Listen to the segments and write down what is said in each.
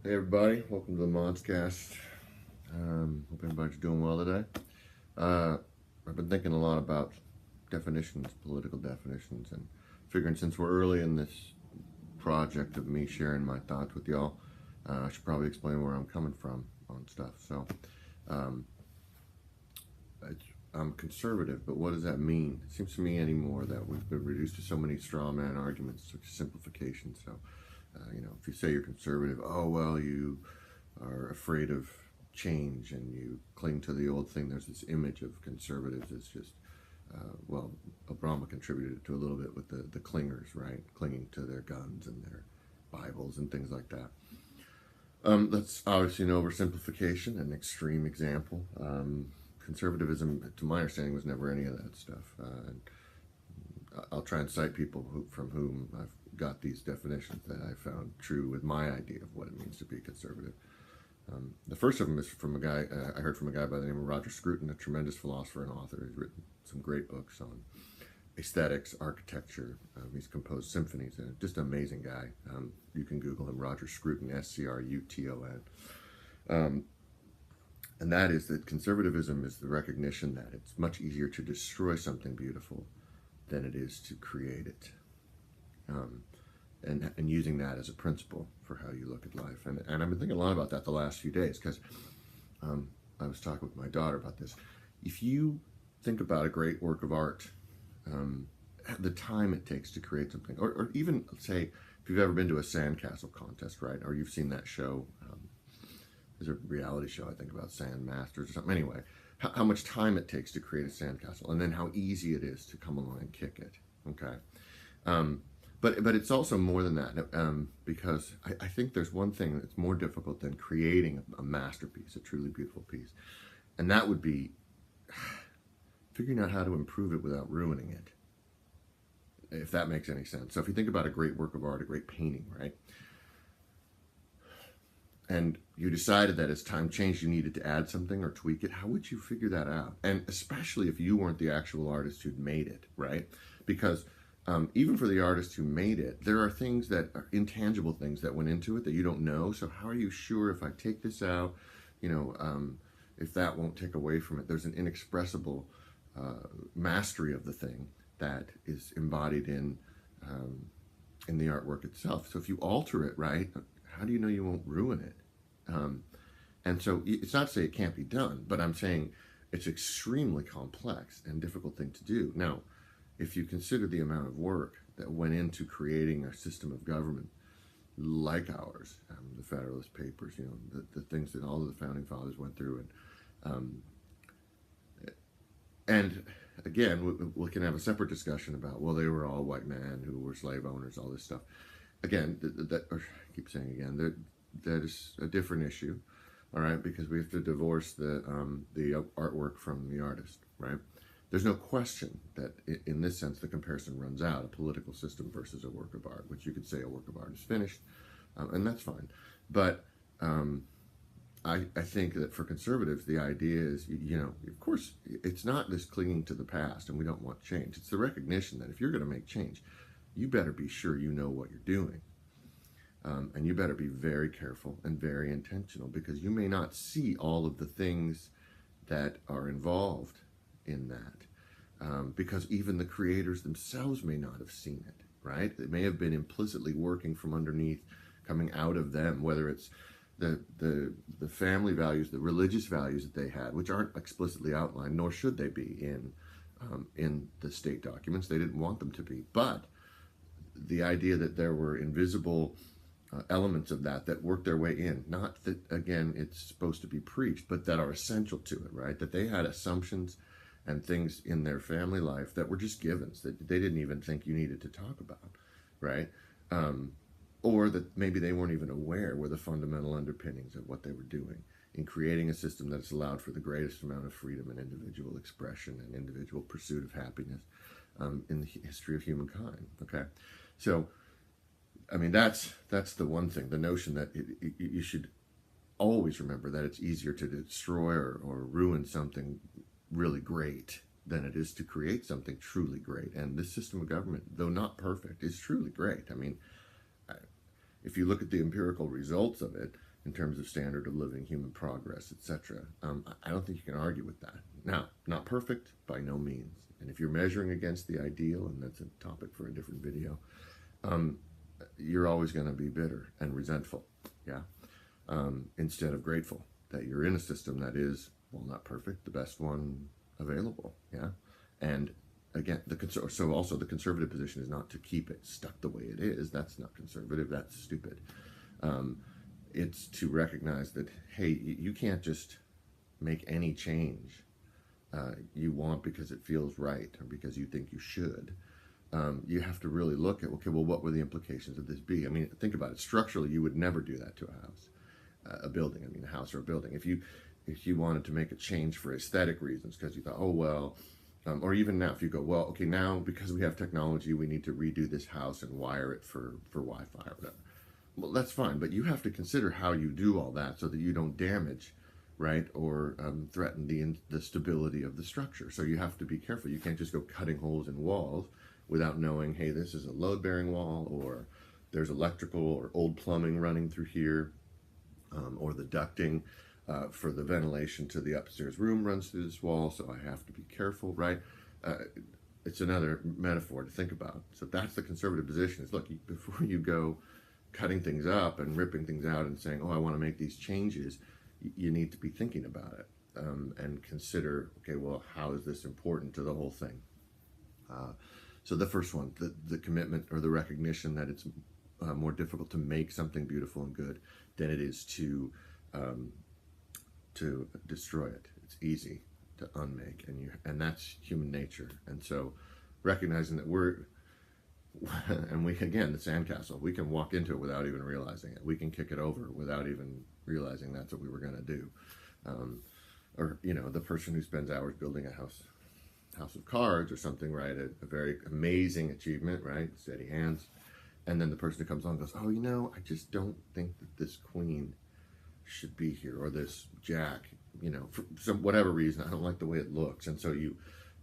Hey everybody, welcome to the Modscast. Hope everybody's doing well today. I've been thinking a lot about definitions, political definitions, and figuring since we're early in this project of me sharing my thoughts with y'all, I should probably explain where I'm coming from on stuff. So, um, I'm conservative, but what does that mean? It seems to me anymore that we've been reduced to so many straw man arguments, such simplification. So, if you say you're conservative, oh, well, you are afraid of change and you cling to the old thing. There's this image of conservatives as just, well, Obama contributed to a little bit with the clingers, right? Clinging to their guns and their Bibles and things like that. That's obviously an oversimplification, an extreme example. Conservatism, to my understanding, was never any of that stuff. I'll try and cite people from whom I've got these definitions that I found true with my idea of what it means to be conservative. The first of them is from a guy, I heard from a guy by the name of Roger Scruton, a tremendous philosopher and author. He's written some great books on aesthetics, architecture. He's composed symphonies, and just an amazing guy. You can Google him, Roger Scruton, Scruton. And that is that conservatism is the recognition that it's much easier to destroy something beautiful than it is to create it. And using that as a principle for how you look at life. And I've been thinking a lot about that the last few days because I was talking with my daughter about this. If you think about a great work of art, the time it takes to create something, or even, say, if you've ever been to a sandcastle contest, right, or you've seen that show, there's a reality show, I think, about sand masters or something. Anyway, how much time it takes to create a sandcastle, and then how easy it is to come along and kick it, okay? But it's also more than that, because I think there's one thing that's more difficult than creating a masterpiece, a truly beautiful piece, and that would be figuring out how to improve it without ruining it, if that makes any sense. So if you think about a great work of art, a great painting, right? And you decided that as time changed you needed to add something or tweak it, how would you figure that out? And especially if you weren't the actual artist who'd made it, right? Because even for the artist who made it, there are things that are intangible things that went into it that you don't know. So how are you sure if I take this out, if that won't take away from it? There's an inexpressible mastery of the thing that is embodied in the artwork itself. So if you alter it, right, how do you know you won't ruin it? And so it's not to say it can't be done, but I'm saying it's extremely complex and difficult thing to do. Now, if you consider the amount of work that went into creating a system of government like ours, the Federalist Papers, the things that all of the founding fathers went through, and again, we can have a separate discussion about, well, they were all white men who were slave owners, all this stuff. Again, I keep saying again, that is a different issue, all right, because we have to divorce the artwork from the artist, right? There's no question that in this sense the comparison runs out, a political system versus a work of art, which you could say a work of art is finished, and that's fine. But I think that for conservatives, the idea is, of course, it's not this clinging to the past and we don't want change. It's the recognition that if you're going to make change, you better be sure you know what you're doing. And you better be very careful and very intentional, because you may not see all of the things that are involved in that, because even the creators themselves may not have seen it, right? It may have been implicitly working from underneath, coming out of them, whether it's the family values, the religious values that they had, which aren't explicitly outlined, nor should they be in the state documents. They didn't want them to be, but the idea that there were invisible elements of that work their way in, not that, again, it's supposed to be preached, but that are essential to it, right? That they had assumptions and things in their family life that were just givens that they didn't even think you needed to talk about, right? Or that maybe they weren't even aware were the fundamental underpinnings of what they were doing in creating a system that's allowed for the greatest amount of freedom and individual expression and individual pursuit of happiness in the history of humankind, okay? So, I mean, that's the one thing, the notion that you should always remember that it's easier to destroy or ruin something really great than it is to create something truly great. And this system of government, though not perfect, is truly great. I mean, if you look at the empirical results of it, in terms of standard of living, human progress, etc. I don't think you can argue with that. Now, not perfect by no means. And if you're measuring against the ideal, and that's a topic for a different video, you're always going to be bitter and resentful, yeah, instead of grateful that you're in a system that is, well, not perfect, the best one available, yeah. And again, so also the conservative position is not to keep it stuck the way it is. That's not conservative. That's stupid. It's to recognize that, hey, you can't just make any change you want because it feels right or because you think you should. You have to really look at, okay, well, what would the implications of this be? I mean, think about it. Structurally, you would never do that to a house, a building. I mean, a house or a building. If you wanted to make a change for aesthetic reasons, because you thought, oh, well, or even now, if you go, well, okay, now because we have technology, we need to redo this house and wire it for Wi-Fi or whatever. Well, that's fine, but you have to consider how you do all that so that you don't damage, right, or threaten the stability of the structure. So you have to be careful. You can't just go cutting holes in walls without knowing, hey, this is a load-bearing wall, or there's electrical or old plumbing running through here, or the ducting for the ventilation to the upstairs room runs through this wall, so I have to be careful, right? It's another metaphor to think about. So that's the conservative position, is look, before you go cutting things up and ripping things out and saying, oh, I want to make these changes, you need to be thinking about it and consider, okay, well, how is this important to the whole thing? So the first one, the commitment or the recognition that it's more difficult to make something beautiful and good than it is to destroy it. It's easy to unmake, and that's human nature. And so recognizing that and we, again, the sandcastle, we can walk into it without even realizing it. We can kick it over without even realizing that's what we were going to do. Or, you know, the person who spends hours building a house of cards or something, right? A very amazing achievement, right? Steady hands. And then the person who comes on goes, oh, you know, I just don't think that this queen should be here, or this jack, you know, for some whatever reason, I don't like the way it looks. And so you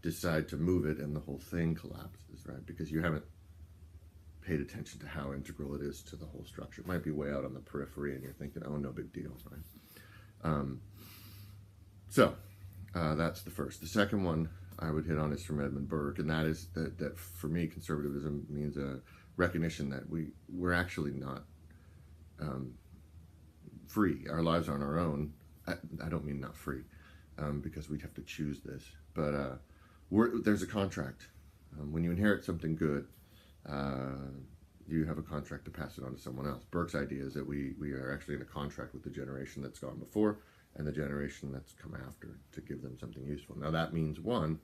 decide to move it and the whole thing collapses, right? Because you haven't paid attention to how integral it is to the whole structure. It might be way out on the periphery and you're thinking, oh, no big deal, right? So that's the first. The second one I would hit on is from Edmund Burke, and that is that for me, conservatism means a recognition that we're actually not free. Our lives aren't our own. I don't mean not free, because we'd have to choose this, but there's a contract. When you inherit something good, you have a contract to pass it on to someone else. Burke's idea is that we are actually in a contract with the generation that's gone before and the generation that's come after to give them something useful. Now that means, one,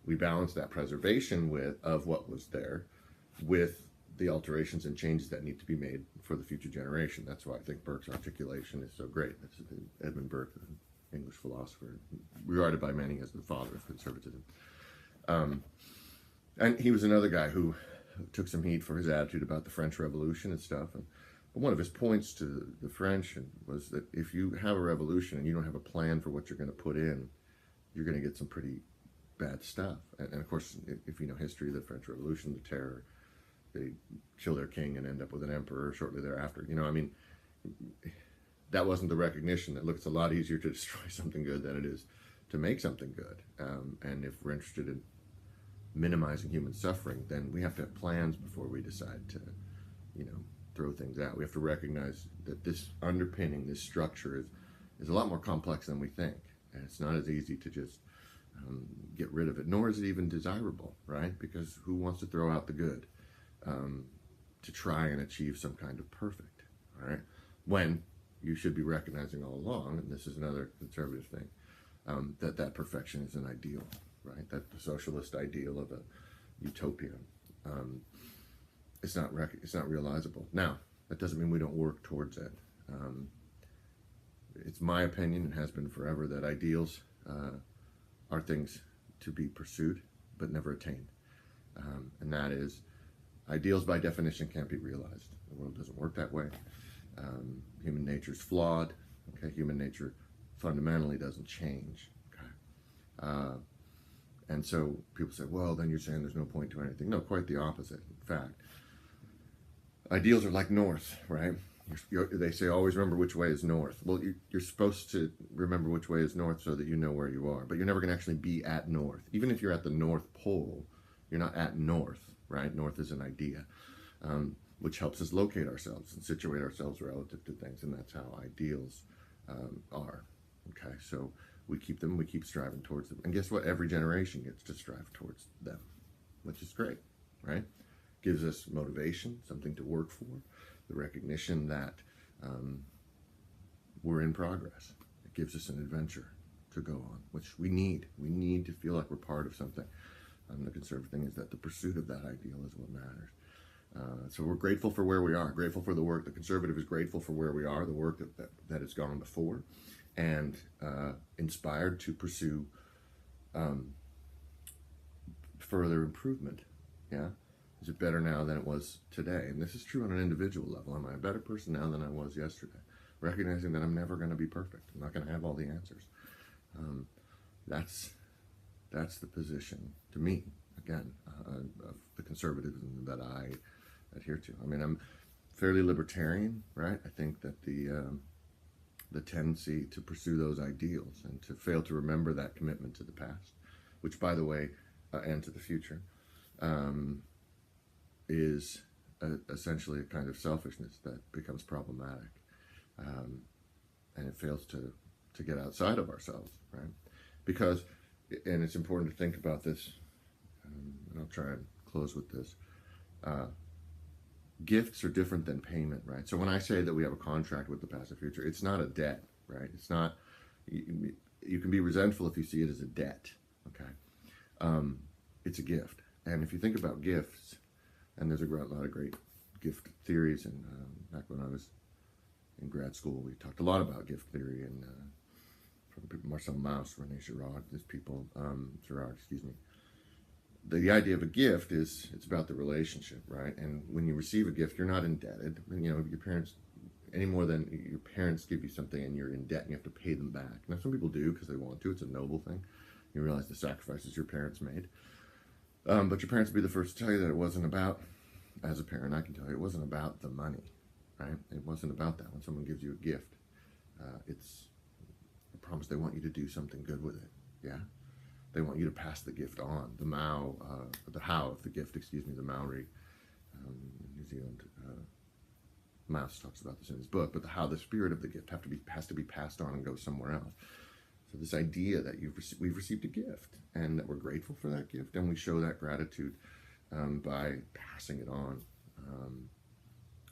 we balance that preservation of what was there with the alterations and changes that need to be made for the future generation. That's why I think Burke's articulation is so great. That's Edmund Burke, an English philosopher, regarded by many as the father of conservatism. And he was another guy who took some heat for his attitude about the French Revolution and stuff. And one of his points to the French was that if you have a revolution and you don't have a plan for what you're going to put in, you're going to get some pretty bad stuff. And of course, if you know history, the French Revolution, the terror, they kill their king and end up with an emperor shortly thereafter. You know, I mean, that wasn't the recognition that, look, it's a lot easier to destroy something good than it is to make something good. And if we're interested in minimizing human suffering, then we have to have plans before we decide to, you know, throw things out. We have to recognize that this underpinning, this structure is a lot more complex than we think. And it's not as easy to just get rid of it, nor is it even desirable, right? Because who wants to throw out the good to try and achieve some kind of perfect, all right? When you should be recognizing all along, and this is another conservative thing, that perfection is an ideal, right? That the socialist ideal of a utopia, it's not realizable. Now, that doesn't mean we don't work towards it. It's my opinion, and has been forever, that ideals are things to be pursued but never attained. And that is, ideals by definition can't be realized. The world doesn't work that way. Human nature is flawed. Okay, human nature fundamentally doesn't change. Okay, and so people say, well, then you're saying there's no point to anything. No, quite the opposite. In fact, ideals are like north, right? They say always remember which way is north. Well, you're supposed to remember which way is north so that you know where you are, but you're never going to actually be at north. Even if you're at the North Pole, you're not at north, right? North is an idea, which helps us locate ourselves and situate ourselves relative to things, and that's how ideals are. Okay, so we keep them, we keep striving towards them, and guess what? Every generation gets to strive towards them, which is great, right? Gives us motivation, something to work for, the recognition that we're in progress. It gives us an adventure to go on, which we need. We need to feel like we're part of something. The conservative thing is that the pursuit of that ideal is what matters. So we're grateful for where we are, grateful for the work. The conservative is grateful for where we are, the work that has gone before, and inspired to pursue further improvement. Yeah? Is it better now than it was today? And this is true on an individual level. Am I a better person now than I was yesterday? Recognizing that I'm never going to be perfect. I'm not going to have all the answers. That's the position, to me, again, of the conservatism that I adhere to. I mean, I'm fairly libertarian, right? I think that the tendency to pursue those ideals and to fail to remember that commitment to the past, which, by the way, and to the future, is essentially a kind of selfishness that becomes problematic, and it fails to get outside of ourselves, right? Because, and it's important to think about this, and I'll try and close with this, gifts are different than payment, right? So when I say that we have a contract with the past and future, it's not a debt, right? It's not, you can be resentful if you see it as a debt, okay? It's a gift. And if you think about gifts, and there's a lot of great gift theories, and back when I was in grad school, we talked a lot about gift theory, and from people, Marcel Mauss, René Girard, these people, Girard, excuse me. The idea of a gift is, it's about the relationship, right? And when you receive a gift, you're not indebted. You know, your parents, any more than your parents give you something and you're in debt and you have to pay them back. Now, some people do because they want to. It's a noble thing. You realize the sacrifices your parents made. But your parents will be the first to tell you that it wasn't about, as a parent, I can tell you, it wasn't about the money, right? It wasn't about that. When someone gives you a gift, it's a promise they want you to do something good with it, yeah? They want you to pass the gift on. The how of the gift, excuse me, the Maori, New Zealand, Mauss talks about this in his book, but the spirit of the gift has to be passed on and go somewhere else. So this idea that we've received a gift and that we're grateful for that gift, and we show that gratitude by passing it on.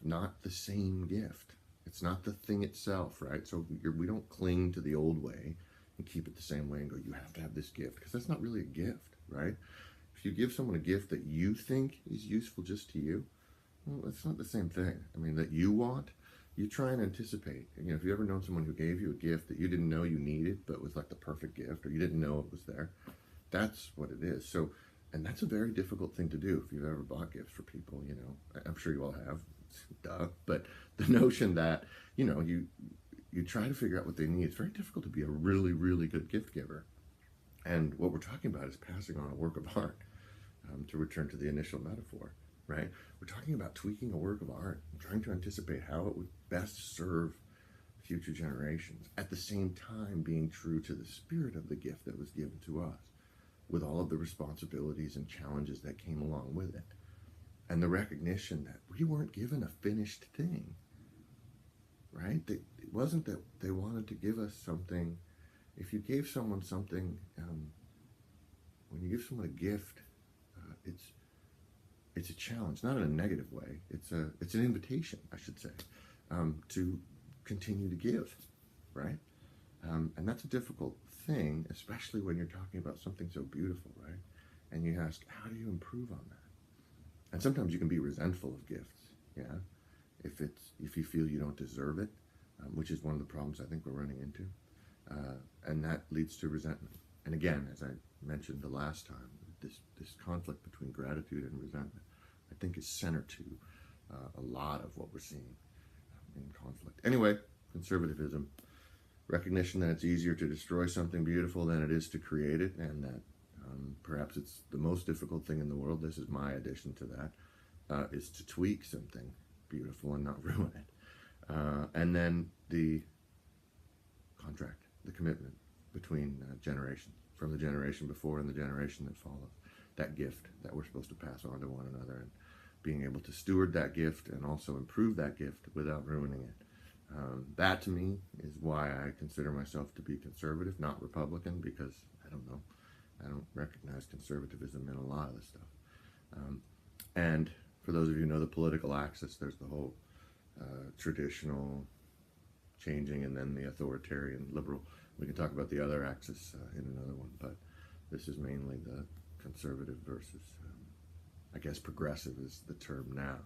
Not the same gift. It's not the thing itself, right? So we don't cling to the old way and keep it the same way and go, you have to have this gift, because that's not really a gift, right? If you give someone a gift that you think is useful just to you, well, it's not the same thing. I mean, that you want, you try and anticipate. You know, if you ever known someone who gave you a gift that you didn't know you needed, but was like the perfect gift, or you didn't know it was there, that's what it is. So, and that's a very difficult thing to do if you've ever bought gifts for people, you know. I'm sure you all have, duh. But the notion that, you know, you try to figure out what they need. It's very difficult to be a really, really good gift giver. And what we're talking about is passing on a work of art, to return to the initial metaphor, right? We're talking about tweaking a work of art and trying to anticipate how it would best serve future generations, at the same time being true to the spirit of the gift that was given to us, with all of the responsibilities and challenges that came along with it. And the recognition that we weren't given a finished thing, right? It wasn't that they wanted to give us something. If you gave someone something, when you give someone a gift, it's a challenge, not in a negative way. It's an invitation, I should say, to continue to give, right? And that's a difficult thing, especially when you're talking about something so beautiful, right? And you ask, how do you improve on that? And sometimes you can be resentful of gifts, yeah? If you feel you don't deserve it, which is one of the problems I think we're running into. And that leads to resentment. And again, as I mentioned the last time, this conflict between gratitude and resentment, I think, is center to a lot of what we're seeing in conflict. Anyway, conservatism, recognition that it's easier to destroy something beautiful than it is to create it, and that perhaps it's the most difficult thing in the world, this is my addition to that, is to tweak something beautiful and not ruin it. And then the contract, the commitment between generations, from the generation before and the generation that follows. That gift that we're supposed to pass on to one another, and being able to steward that gift and also improve that gift without ruining it. That to me is why I consider myself to be conservative, not Republican, because I don't recognize conservatism in a lot of this stuff. And for those of you who know the political axis, there's the whole traditional changing and then the authoritarian liberal. We can talk about the other axis in another one, but this is mainly the conservative versus, I guess progressive is the term now,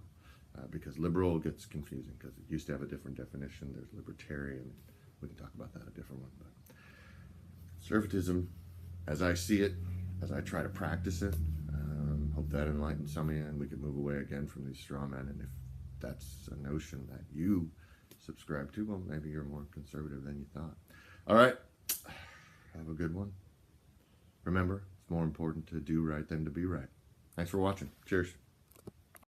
because liberal gets confusing because it used to have a different definition. There's libertarian. We can talk about that, a different one. But conservatism, as I see it, as I try to practice it, hope that enlightens some of you, and we can move away again from these straw men. And if that's a notion that you subscribe to, well, maybe you're more conservative than you thought. All right, have a good one. Remember, it's more important to do right than to be right. Thanks for watching. Cheers.